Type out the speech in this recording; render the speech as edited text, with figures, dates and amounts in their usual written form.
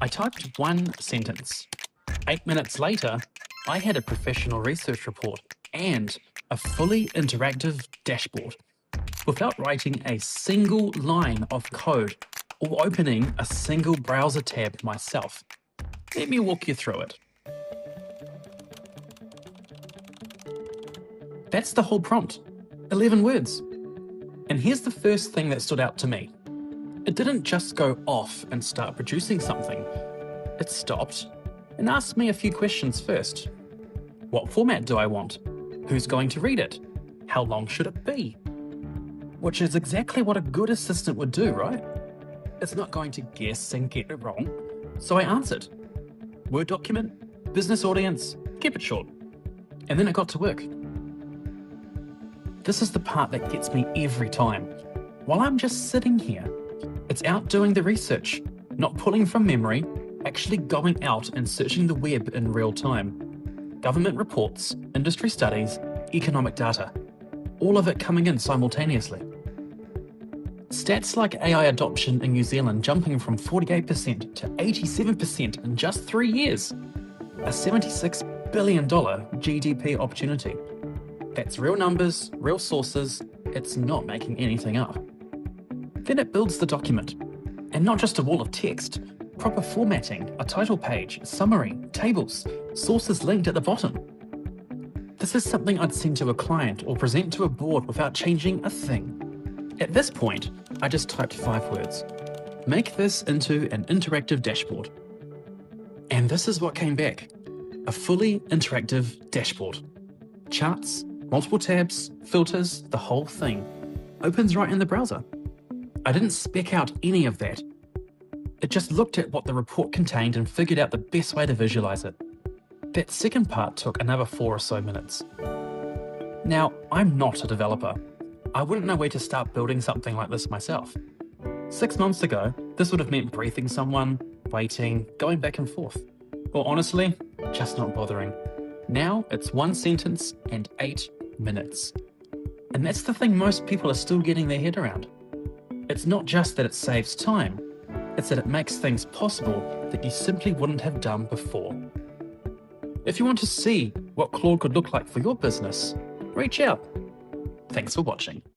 I typed one sentence. 8 minutes later, I had a professional research report and a fully interactive dashboard without writing a single line of code or opening a single browser tab myself. Let me walk you through it. That's the whole prompt, 11 words. And here's the first thing that stood out to me. It didn't just go off and start producing something. It stopped and asked me a few questions first. What format do I want? Who's going to read it? How long should it be? Which is exactly what a good assistant would do, right? It's not going to guess and get it wrong. So I answered. Word document, business audience, keep it short. And then it got to work. This is the part that gets me every time. While I'm just sitting here, it's out doing the research, not pulling from memory, actually going out and searching the web in real time. Government reports, industry studies, economic data, all of it coming in simultaneously. Stats like AI adoption in New Zealand jumping from 48% to 87% in just 3 years. A $76 billion GDP opportunity. That's real numbers, real sources, it's not making anything up. Then it builds the document. And not just a wall of text, proper formatting, a title page, summary, tables, sources linked at the bottom. This is something I'd send to a client or present to a board without changing a thing. At this point, I just typed 5 words. Make this into an interactive dashboard. And this is what came back. A fully interactive dashboard. Charts, multiple tabs, filters, the whole thing. Opens right in the browser. I didn't spec out any of that. It just looked at what the report contained and figured out the best way to visualize it. That second part took another 4 or so minutes. Now, I'm not a developer. I wouldn't know where to start building something like this myself. 6 months ago, this would have meant briefing someone, waiting, going back and forth. Or honestly, just not bothering. Now it's 1 sentence and 8 minutes. And that's the thing most people are still getting their head around. It's not just that it saves time, it's that it makes things possible that you simply wouldn't have done before. If you want to see what Claude could look like for your business, reach out. Thanks for watching.